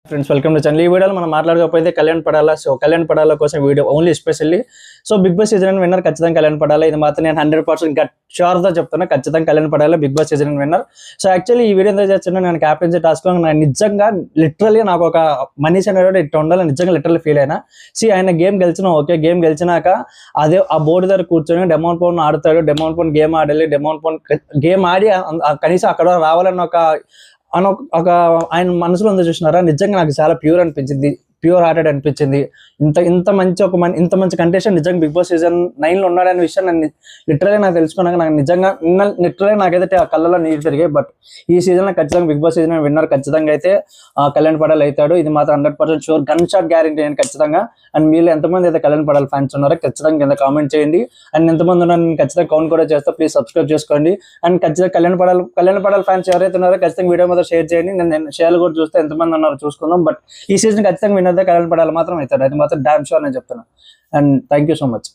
Friends welcome to channel. ఈ వీడియోలో మనం మాట్లాడకపోతే కళ్యాణ్ పడాలా. సో కళ్యాణ్ పడాలా కోసం video only specially. So Bigg Boss season winner ఖచ్చితంగా కళ్యాణ్ పడాలా. ఇది మాత్రం నేను 100% షూర్గా చెప్తున్నా, ఖచ్చితంగా Kalyan Padala Bigg Boss season winner. So actually ఈ వీడియో ఎందుకు చేస్తున్నా, నేను క్యాప్టెన్సీ టాస్క్లో నాకు నిజంగా లిటరల్లీ నాకు ఒక మనిషి అనేవాడు ఇట్లా ఉండాలని నిజంగా లిటరల్లీ ఫీల్ అయినా. ఆయన గేమ్ గెలిచిన ఓకే, గేమ్ గెలిచినాక అదే ఆ బోర్డు దగ్గర కూర్చొని డెమోన్ ఫోన్ ఆడుతాడు, డెమోన్ ఫోన్ గేమ్ ఆడాలి, డెమోన్ ఫోన్ గేమ్ ఆడి కనీసం అక్కడ రావాలని ఒక ఆయన మనసులో ఉందో చూసినారా, నిజంగా నాకు చాలా ప్యూర్ అనిపించింది, ప్యూర్ హార్టెడ్ అనిపించింది. ఇంత మంచి కంటెస్టెంట్ నిజంగా బిగ్ బాస్ సీజన్ 9 లో ఉన్నాడనే విషయం నేను లిటరలీ నాకు తెలుసుకున్నాక నాకు నిజంగా లిటరలీ నాకైతే ఆ కళ్ళలో నీరు తిరిగాయి. బట్ ఈ సీజన్ ఖచ్చితంగా బిగ్ బాస్ సీజన్ విన్నర్ ఖచ్చితంగా అయితే కళ్యాణ్ పడాల్ అవుతాడు. ఇది మాత్రం 100% షూర్, గన్ షాట్ గ్యారంటీ అని ఖచ్చితంగా. అండ్ మీరు ఎంతమంది అయితే కళ్యాణ్ పడాల్ ఫ్యాన్స్ ఉన్నారో ఖచ్చితంగా కింద కామెంట్ చేయండి. అండ్ ఎంతమంది ఉన్నారో నేను ఖచ్చితంగా కౌంట్ కూడా చేస్తా, ప్లీజ్ సబ్స్క్రైబ్ చేసుకోండి. అండ్ ఖచ్చితంగా కళ్యాణ్ పడాల్ ఫ్యాన్స్ ఎవరైతే ఉన్నారో ఖచ్చితంగా వీడియో మీద షేర్ చేయండి. నేను షేర్ కూడా చూస్తే ఎంతమంది ఉన్నారో చూసుకుందాం. బట్ ఈ సీజన్ ఖచ్చితంగా విన్నర్ కళ్యాణ్ పడాల్ మాత్రం అవుతాడు, అది మాత్రం డామ్ షూర్ నేను చెప్తున్నా. And thank you so much.